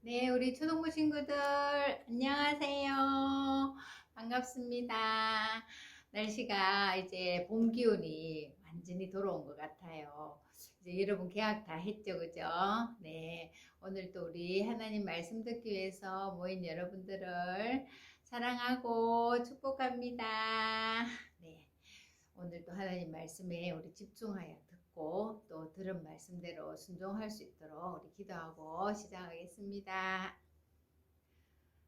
네, 우리 초등부 친구들, 안녕하세요. 반갑습니다. 날씨가 이제 봄 기운이 완전히 돌아온 것 같아요. 이제 여러분 개학 다 했죠, 그죠? 네, 오늘 또 우리 하나님 말씀 듣기 위해서 모인 여러분들을 사랑하고 축복합니다. 네, 오늘도 하나님 말씀에 우리 집중하여 듣고 또 들은 말씀대로 순종할 수 있도록 우리 기도하고 시작하겠습니다.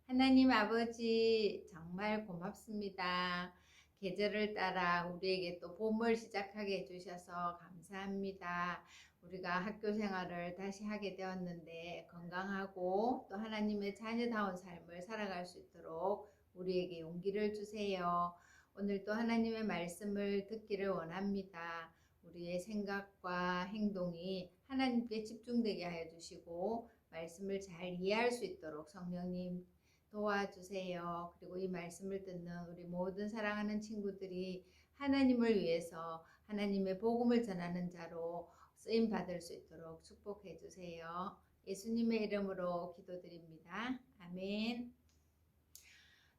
하나님 아버지 정말 고맙습니다. 계절을 따라 우리에게 또 봄을 시작하게 해주셔서 감사합니다. 우리가 학교 생활을 다시 하게 되었는데 건강하고 또 하나님의 자녀다운 삶을 살아갈 수 있도록 우리에게 용기를 주세요. 오늘 또 하나님의 말씀을 듣기를 원합니다. 우리의 생각과 행동이 하나님께 집중되게 하여 주시고 말씀을 잘 이해할 수 있도록 성령님 도와주세요. 그리고 이 말씀을 듣는 우리 모든 사랑하는 친구들이 하나님을 위해서 하나님의 복음을 전하는 자로 쓰임 받을 수 있도록 축복해 주세요. 예수님의 이름으로 기도드립니다. 아멘.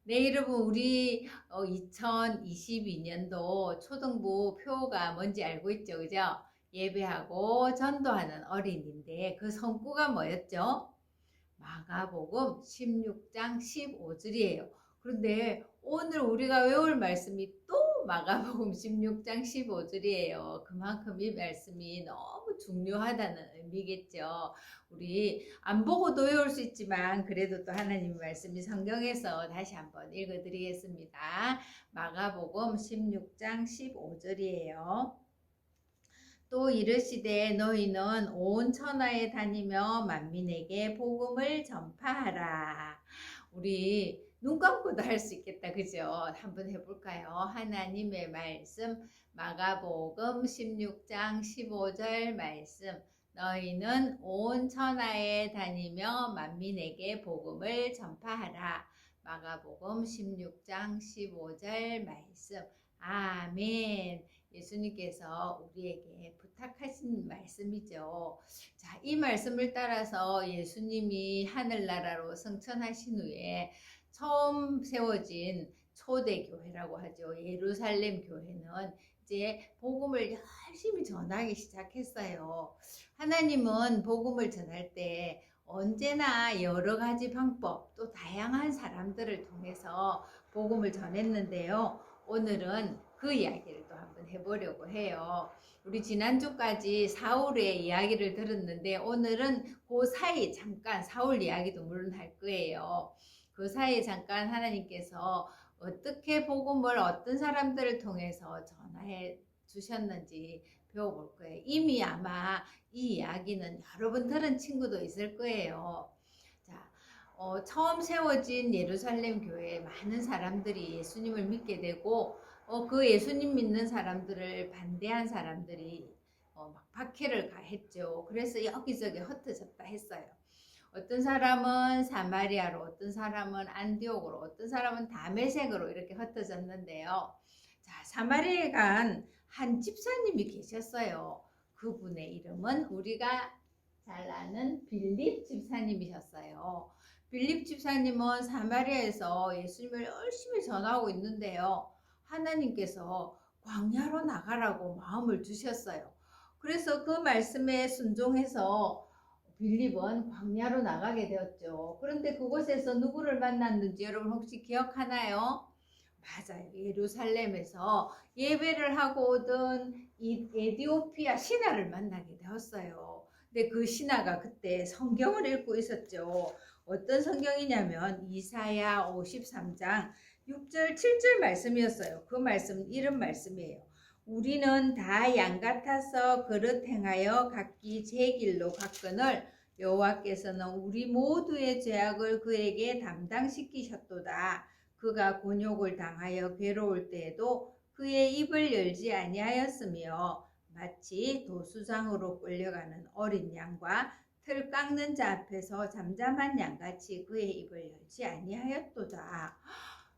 네, 여러분, 우리 2022년도 초등부 표가 뭔지 알고 있죠? 그죠? 예배하고 전도하는 어린이인데 그 성구가 뭐였죠? 마가복음 16장 15절이에요. 그런데 오늘 우리가 외울 말씀이 또 마가복음 16장 15절이에요. 그만큼 이 말씀이 너무 중요하다는 의미겠죠. 우리 안 보고도 외울 수 있지만 그래도 또 하나님 말씀이 성경에서 다시 한번 읽어드리겠습니다. 마가복음 16장 15절이에요. 또 이르시되 너희는 온 천하에 다니며 만민에게 복음을 전파하라. 우리 눈 감고도 할 수 있겠다. 그죠? 한번 해볼까요? 하나님의 말씀 마가복음 16장 15절 말씀 너희는 온 천하에 다니며 만민에게 복음을 전파하라. 마가복음 16장 15절 말씀 아멘. 예수님께서 우리에게 부탁하신 말씀이죠. 자, 이 말씀을 따라서 예수님이 하늘나라로 승천하신 후에 처음 세워진 초대교회라고 하죠. 예루살렘 교회는 이제 복음을 열심히 전하기 시작했어요. 하나님은 복음을 전할 때 언제나 여러 가지 방법 또 다양한 사람들을 통해서 복음을 전했는데요. 오늘은 그 이야기를 또 한번 해보려고 해요. 우리 지난주까지 사울의 이야기를 들었는데 오늘은 그 사이 잠깐 사울 이야기도 물론 할 거예요. 그 사이에 잠깐 하나님께서 어떻게 복음을 어떤 사람들을 통해서 전해 주셨는지 배워볼 거예요. 이미 아마 이 이야기는 여러 번 들은 친구도 있을 거예요. 자, 처음 세워진 예루살렘 교회에 많은 사람들이 예수님을 믿게 되고 그 예수님 믿는 사람들을 반대한 사람들이 막 박해를 가했죠. 그래서 여기저기 흩어졌다 했어요. 어떤 사람은 사마리아로, 어떤 사람은 안디옥으로, 어떤 사람은 다메섹으로 이렇게 흩어졌는데요. 자, 사마리아에 간 한 집사님이 계셨어요. 그분의 이름은 우리가 잘 아는 빌립 집사님이셨어요. 빌립 집사님은 사마리아에서 예수님을 열심히 전하고 있는데요. 하나님께서 광야로 나가라고 마음을 주셨어요. 그래서 그 말씀에 순종해서 빌립은 광야로 나가게 되었죠. 그런데 그곳에서 누구를 만났는지 여러분 혹시 기억하나요? 맞아요. 예루살렘에서 예배를 하고 오던 이 에디오피아 신하를 만나게 되었어요. 근데 그 신하가 그때 성경을 읽고 있었죠. 어떤 성경이냐면 이사야 53장 6절 7절 말씀이었어요. 그 말씀은 이런 말씀이에요. 우리는 다 양 같아서 그릇 행하여 각기 제 길로 갔거늘 여호와께서는 우리 모두의 죄악을 그에게 담당시키셨도다. 그가 곤욕을 당하여 괴로울 때에도 그의 입을 열지 아니하였으며 마치 도수장으로 끌려가는 어린 양과 틀 깎는 자 앞에서 잠잠한 양같이 그의 입을 열지 아니하였도다.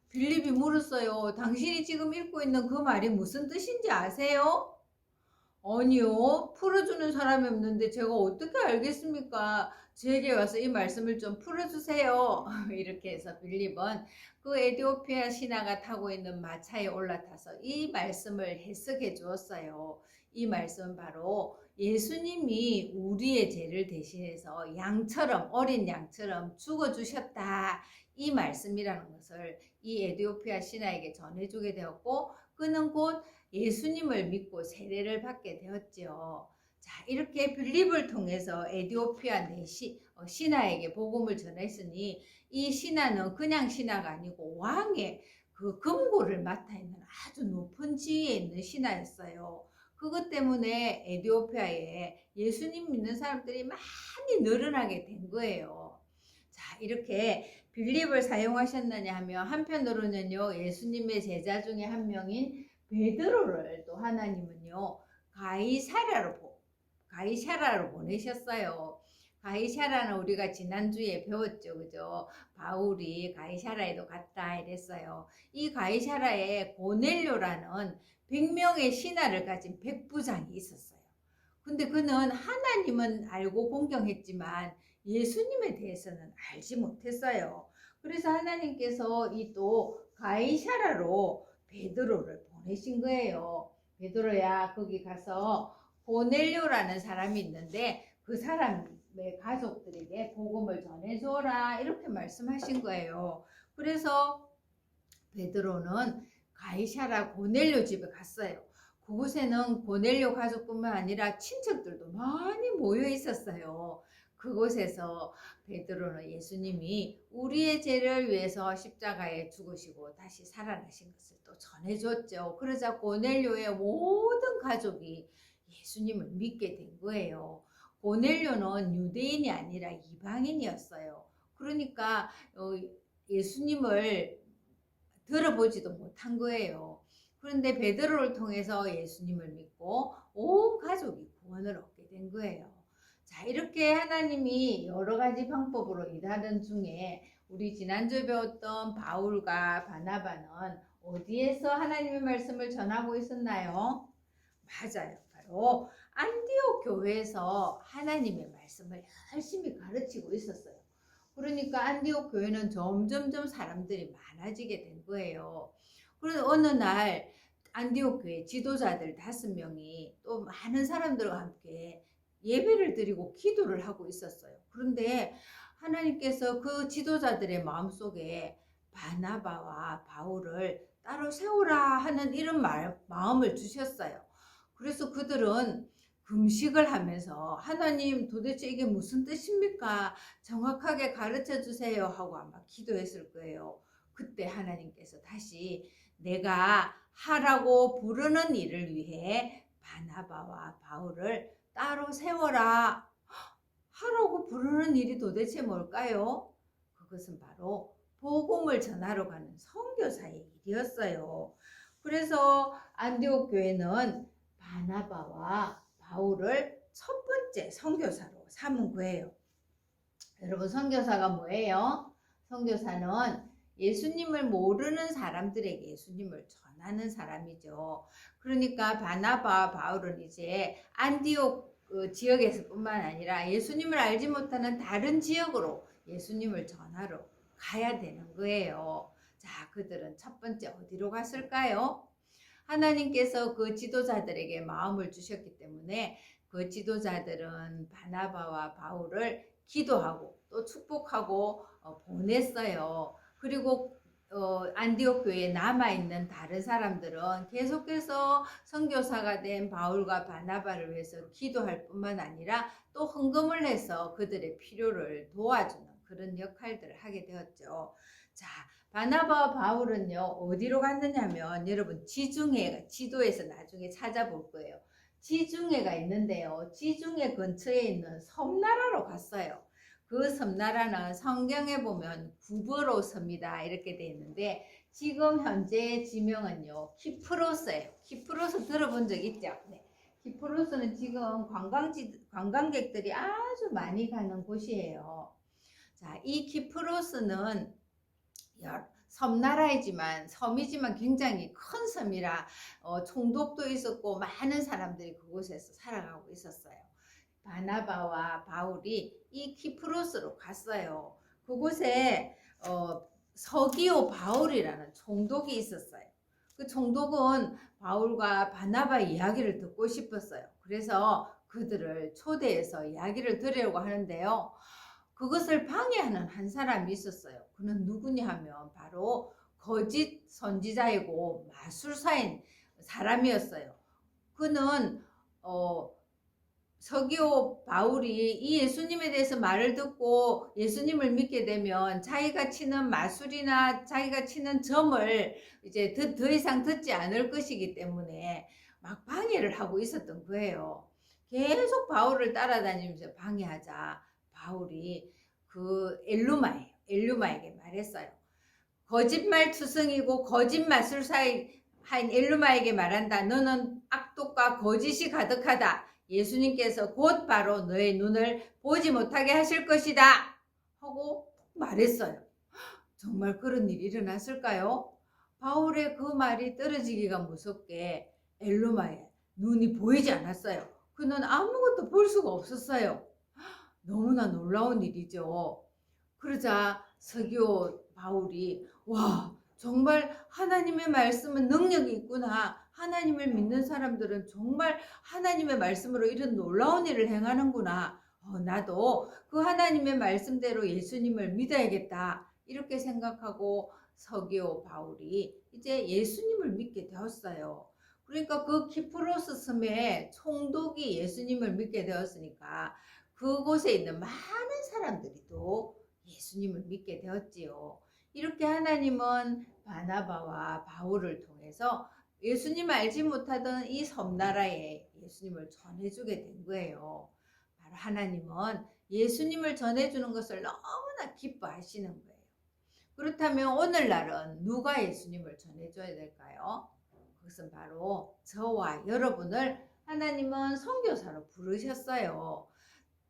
빌립이 물었어요. 당신이 지금 읽고 있는 그 말이 무슨 뜻인지 아세요? 아니요, 풀어주는 사람이 없는데 제가 어떻게 알겠습니까? 제게 와서 이 말씀을 좀 풀어주세요. 이렇게 해서 빌립은 그 에디오피아 신하가 타고 있는 마차에 올라타서 이 말씀을 해석해 주었어요. 이 말씀은 바로 예수님이 우리의 죄를 대신해서 양처럼, 어린 양처럼 죽어주셨다. 이 말씀이라는 것을 이 에디오피아 신하에게 전해주게 되었고, 그는 곧 예수님을 믿고 세례를 받게 되었지요. 자, 이렇게 빌립을 통해서 에디오피아 신하에게 복음을 전했으니 이 신하는 그냥 신하가 아니고 왕의 그 금고를 맡아 있는 아주 높은 지위에 있는 신하였어요. 그것 때문에 에디오피아에 예수님 믿는 사람들이 많이 늘어나게 된 거예요. 자, 이렇게 빌립을 사용하셨느냐 하면 한편으로는요, 예수님의 제자 중에 한 명인 베드로를 또 하나님은요 가이사라로 보내셨어요. 가이사라는 우리가 지난주에 배웠죠, 그죠? 바울이 가이사라에도 갔다 이랬어요. 이 가이사라에 고넬료라는 100명의 신하를 가진 백부장이 있었어요. 근데 그는 하나님은 알고 공경했지만 예수님에 대해서는 알지 못했어요. 그래서 하나님께서 이 또 가이사라로 베드로를 보내신 거예요. 베드로야, 거기 가서 고넬료라는 사람이 있는데 그 사람의 가족들에게 복음을 전해줘라, 이렇게 말씀하신 거예요. 그래서 베드로는 가이사라 고넬료 집에 갔어요. 그곳에는 고넬료 가족뿐만 아니라 친척들도 많이 모여 있었어요. 그곳에서 베드로는 예수님이 우리의 죄를 위해서 십자가에 죽으시고 다시 살아나신 것을 또 전해줬죠. 그러자 고넬료의 모든 가족이 예수님을 믿게 된 거예요. 고넬료는 유대인이 아니라 이방인이었어요. 그러니까 예수님을 들어보지도 못한 거예요. 그런데 베드로를 통해서 예수님을 믿고 온 가족이 구원을 얻게 된 거예요. 자, 이렇게 하나님이 여러 가지 방법으로 일하는 중에 우리 지난주에 배웠던 바울과 바나바는 어디에서 하나님의 말씀을 전하고 있었나요? 맞아요. 바로 안디옥 교회에서 하나님의 말씀을 열심히 가르치고 있었어요. 그러니까 안디옥 교회는 점점점 사람들이 많아지게 된 거예요. 그래서 어느 날 안디옥 교회 지도자들 5명이 또 많은 사람들과 함께 예배를 드리고 기도를 하고 있었어요. 그런데 하나님께서 그 지도자들의 마음속에 바나바와 바울을 따로 세우라 하는 이런 마음을 주셨어요. 그래서 그들은 금식을 하면서 하나님, 도대체 이게 무슨 뜻입니까? 정확하게 가르쳐 주세요 하고 아마 기도했을 거예요. 그때 하나님께서 다시 내가 하라고 부르는 일을 위해 바나바와 바울을 따로 세워라. 하라고 부르는 일이 도대체 뭘까요? 그것은 바로 복음을 전하러 가는 선교사의 일이었어요. 그래서 안디옥 교회는 바나바와 바울을 첫 번째 선교사로 삼은 거예요. 여러분, 선교사가 뭐예요? 선교사는 예수님을 모르는 사람들에게 예수님을 전하는 사람이죠. 그러니까 바나바와 바울은 이제 안디옥 지역에서 뿐만 아니라 예수님을 알지 못하는 다른 지역으로 예수님을 전하러 가야 되는 거예요. 자, 그들은 첫 번째 어디로 갔을까요? 하나님께서 그 지도자들에게 마음을 주셨기 때문에 그 지도자들은 바나바와 바울을 기도하고 또 축복하고 보냈어요. 그리고 안디옥 교회에 남아있는 다른 사람들은 계속해서 선교사가 된 바울과 바나바를 위해서 기도할 뿐만 아니라 또 헌금을 해서 그들의 필요를 도와주는 그런 역할들을 하게 되었죠. 자, 바나바와 바울은요 어디로 갔느냐면, 여러분 지도에서 나중에 찾아볼 거예요. 지중해가 있는데요, 지중해 근처에 있는 섬나라로 갔어요. 그 섬나라는 성경에 보면 구브로 섬이다 이렇게 되어 있는데, 지금 현재 지명은요 키프로스예요. 키프로스 들어본 적 있죠? 네. 키프로스는 지금 관광객들이 아주 많이 가는 곳이에요. 자, 이 키프로스는 섬나라이지만 섬이지만 굉장히 큰 섬이라 총독도 있었고 많은 사람들이 그곳에서 살아가고 있었어요. 바나바와 바울이 이 키프로스로 갔어요. 그곳에 서기오 바울이라는 총독이 있었어요. 그 총독은 바울과 바나바 이야기를 듣고 싶었어요. 그래서 그들을 초대해서 이야기를 들으려고 하는데요. 그것을 방해하는 한 사람이 있었어요. 그는 누구냐 하면 바로 거짓 선지자이고 마술사인 사람이었어요. 그는 서기오 바울이 이 예수님에 대해서 말을 듣고 예수님을 믿게 되면 자기가 치는 마술이나 자기가 치는 점을 이제 더 이상 듣지 않을 것이기 때문에 막 방해를 하고 있었던 거예요. 계속 바울을 따라다니면서 방해하자 바울이 그 엘루마에게 말했어요. 거짓말 투성이고 거짓 마술사인 엘루마에게 말한다. 너는 악독과 거짓이 가득하다. 예수님께서 곧 바로 너의 눈을 보지 못하게 하실 것이다 하고 말했어요. 정말 그런 일이 일어났을까요? 바울의 그 말이 떨어지기가 무섭게 엘루마의 눈이 보이지 않았어요. 그는 아무것도 볼 수가 없었어요. 너무나 놀라운 일이죠. 그러자 서기오 바울이 와, 정말 하나님의 말씀은 능력이 있구나. 하나님을 믿는 사람들은 정말 하나님의 말씀으로 이런 놀라운 일을 행하는구나. 나도 그 하나님의 말씀대로 예수님을 믿어야겠다. 이렇게 생각하고 서기오 바울이 이제 예수님을 믿게 되었어요. 그러니까 그 키프로스 섬에 총독이 예수님을 믿게 되었으니까 그곳에 있는 많은 사람들이 또 예수님을 믿게 되었지요. 이렇게 하나님은 바나바와 바울을 통해서 예수님 알지 못하던 이 섬나라에 예수님을 전해주게 된 거예요. 바로 하나님은 예수님을 전해주는 것을 너무나 기뻐하시는 거예요. 그렇다면 오늘날은 누가 예수님을 전해줘야 될까요? 그것은 바로 저와 여러분을 하나님은 선교사로 부르셨어요.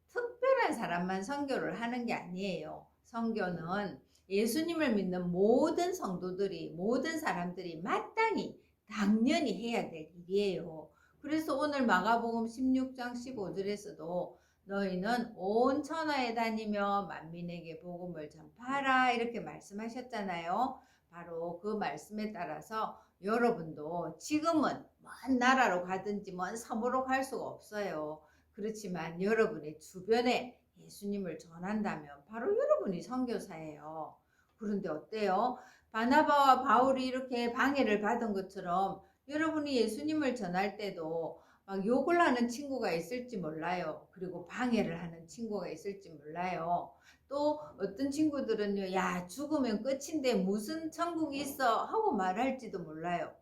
특별한 사람만 선교를 하는 게 아니에요. 선교는 예수님을 믿는 모든 성도들이, 모든 사람들이 마땅히 당연히 해야 될 일이에요. 그래서 오늘 마가복음 16장 15절에서도 너희는 온 천하에 다니며 만민에게 복음을 전파하라 이렇게 말씀하셨잖아요. 바로 그 말씀에 따라서 여러분도 지금은 먼 나라로 가든지 먼 섬으로 갈 수가 없어요. 그렇지만 여러분의 주변에 예수님을 전한다면 바로 여러분이 선교사예요. 그런데 어때요? 바나바와 바울이 이렇게 방해를 받은 것처럼 여러분이 예수님을 전할 때도 막 욕을 하는 친구가 있을지 몰라요. 그리고 방해를 하는 친구가 있을지 몰라요. 또 어떤 친구들은요, 야, 죽으면 끝인데 무슨 천국이 있어 하고 말할지도 몰라요.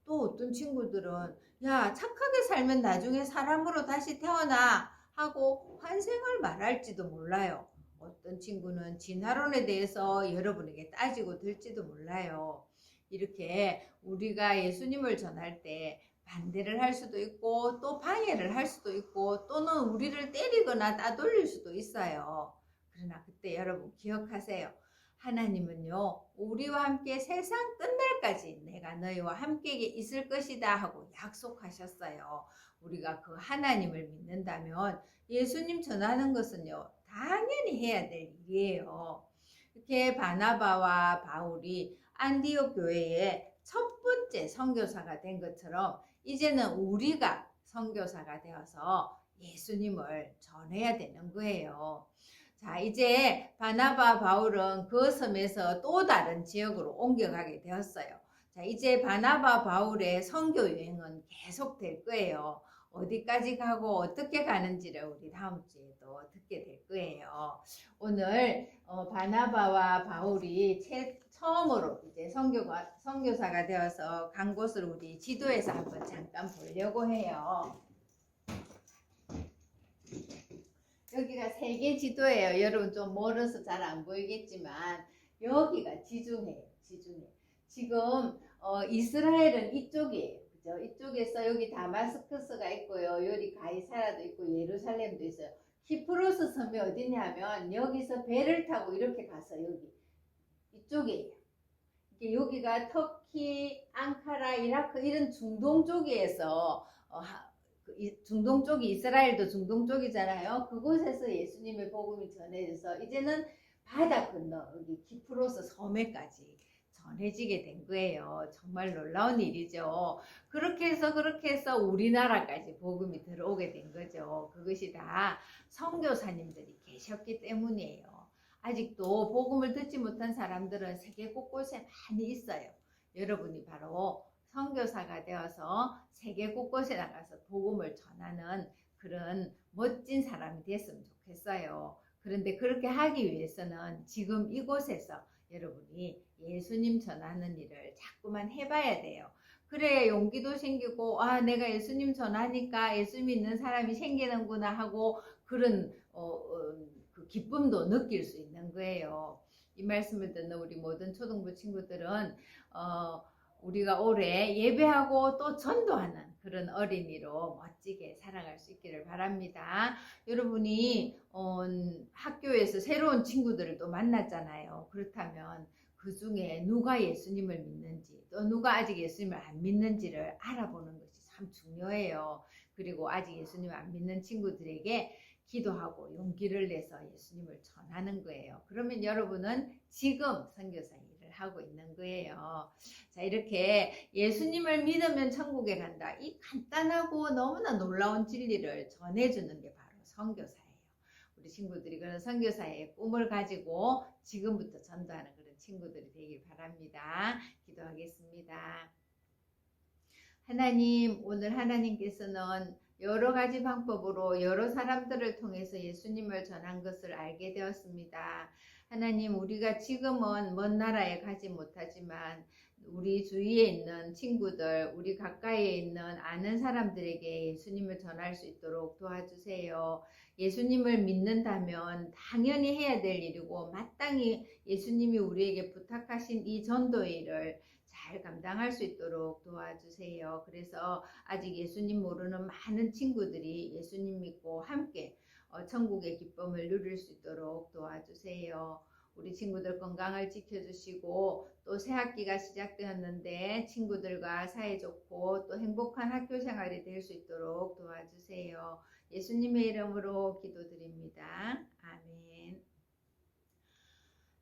또 어떤 친구들은 야, 착하게 살면 나중에 사람으로 다시 태어나 하고 환생을 말할지도 몰라요. 어떤 친구는 진화론에 대해서 여러분에게 따지고 들지도 몰라요. 이렇게 우리가 예수님을 전할 때 반대를 할 수도 있고 또 방해를 할 수도 있고 또는 우리를 때리거나 따돌릴 수도 있어요. 그러나 그때 여러분 기억하세요. 하나님은요, 우리와 함께 세상 끝날까지 내가 너희와 함께 있을 것이다 하고 약속하셨어요. 우리가 그 하나님을 믿는다면 예수님 전하는 것은요, 당연히 해야 될 일이에요. 이렇게 바나바와 바울이 안디옥 교회의 첫 번째 선교사가 된 것처럼 이제는 우리가 선교사가 되어서 예수님을 전해야 되는 거예요. 자, 이제 바나바 바울은 그 섬에서 또 다른 지역으로 옮겨가게 되었어요. 자, 이제 바나바 바울의 선교 여행은 계속 될 거예요. 어디까지 가고 어떻게 가는지를 우리 다음 주에도 듣게 될 거예요. 오늘 바나바와 바울이 처음으로 이제 선교사가 되어서 간 곳을 우리 지도에서 한번 잠깐 보려고 해요. 여기가 세계 지도예요. 여러분 좀 멀어서 잘 안 보이겠지만 여기가 지중해예요. 지중해. 지금 이스라엘은 이쪽이에요. 그죠? 이쪽에서 여기 다마스커스가 있고요. 여기 가이사라도 있고 예루살렘도 있어요. 키프로스 섬이 어디냐면 여기서 배를 타고 이렇게 가서 여기 이쪽이에요. 여기가 터키, 앙카라, 이라크 이런 중동 쪽에서 중동 쪽이 이스라엘도 중동 쪽이잖아요. 그곳에서 예수님의 복음이 전해져서 이제는 바다 건너 여기 키프로스 섬에까지 전해지게 된 거예요. 정말 놀라운 일이죠. 그렇게 해서 우리나라까지 복음이 들어오게 된 거죠. 그것이 다 선교사님들이 계셨기 때문이에요. 아직도 복음을 듣지 못한 사람들은 세계 곳곳에 많이 있어요. 여러분이 바로 선교사가 되어서 세계 곳곳에 나가서 복음을 전하는 그런 멋진 사람이 됐으면 좋겠어요. 그런데 그렇게 하기 위해서는 지금 이곳에서 여러분이 예수님 전하는 일을 자꾸만 해봐야 돼요. 그래야 용기도 생기고 내가 예수님 전하니까 예수 믿는 사람이 생기는구나 하고 그런 그 기쁨도 느낄 수 있는 거예요. 이 말씀을 듣는 우리 모든 초등부 친구들은 우리가 올해 예배하고 또 전도하는 그런 어린이로 멋지게 살아갈 수 있기를 바랍니다. 여러분이 학교에서 새로운 친구들을 또 만났잖아요. 그렇다면 그 중에 누가 예수님을 믿는지 또 누가 아직 예수님을 안 믿는지를 알아보는 것이 참 중요해요. 그리고 아직 예수님을 안 믿는 친구들에게 기도하고 용기를 내서 예수님을 전하는 거예요. 그러면 여러분은 지금 선교사 일을 하고 있는 거예요. 자, 이렇게 예수님을 믿으면 천국에 간다. 이 간단하고 너무나 놀라운 진리를 전해주는 게 바로 선교사예요. 우리 친구들이 그런 선교사의 꿈을 가지고 지금부터 전도하는 그런 친구들이 되길 바랍니다. 기도하겠습니다. 하나님, 오늘 하나님께서는 여러 가지 방법으로 여러 사람들을 통해서 예수님을 전한 것을 알게 되었습니다. 하나님, 우리가 지금은 먼 나라에 가지 못하지만 우리 주위에 있는 친구들, 우리 가까이에 있는 아는 사람들에게 예수님을 전할 수 있도록 도와주세요. 예수님을 믿는다면 당연히 해야 될 일이고 마땅히 예수님이 우리에게 부탁하신 이 전도의 일을 잘 감당할 수 있도록 도와주세요. 그래서 아직 예수님 모르는 많은 친구들이 예수님 믿고 함께 천국의 기쁨을 누릴 수 있도록 도와주세요. 우리 친구들 건강을 지켜주시고 또 새학기가 시작되었는데 친구들과 사이좋고 또 행복한 학교 생활이 될 수 있도록 도와주세요. 예수님의 이름으로 기도드립니다. 아멘.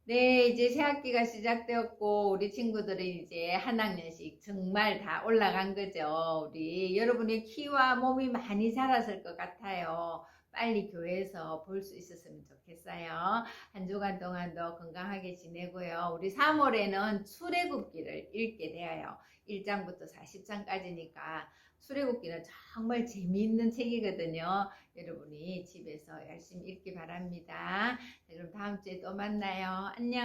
네, 이제 새학기가 시작되었고 우리 친구들은 이제 한 학년씩 정말 다 올라간 거죠. 우리 여러분의 키와 몸이 많이 자랐을 것 같아요. 빨리 교회에서 볼 수 있었으면 좋겠어요. 한 주간 동안도 건강하게 지내고요. 우리 3월에는 출애굽기를 읽게 되어요. 1장부터 40장까지니까 출애굽기는 정말 재미있는 책이거든요. 여러분이 집에서 열심히 읽기 바랍니다. 그럼 다음 주에 또 만나요. 안녕.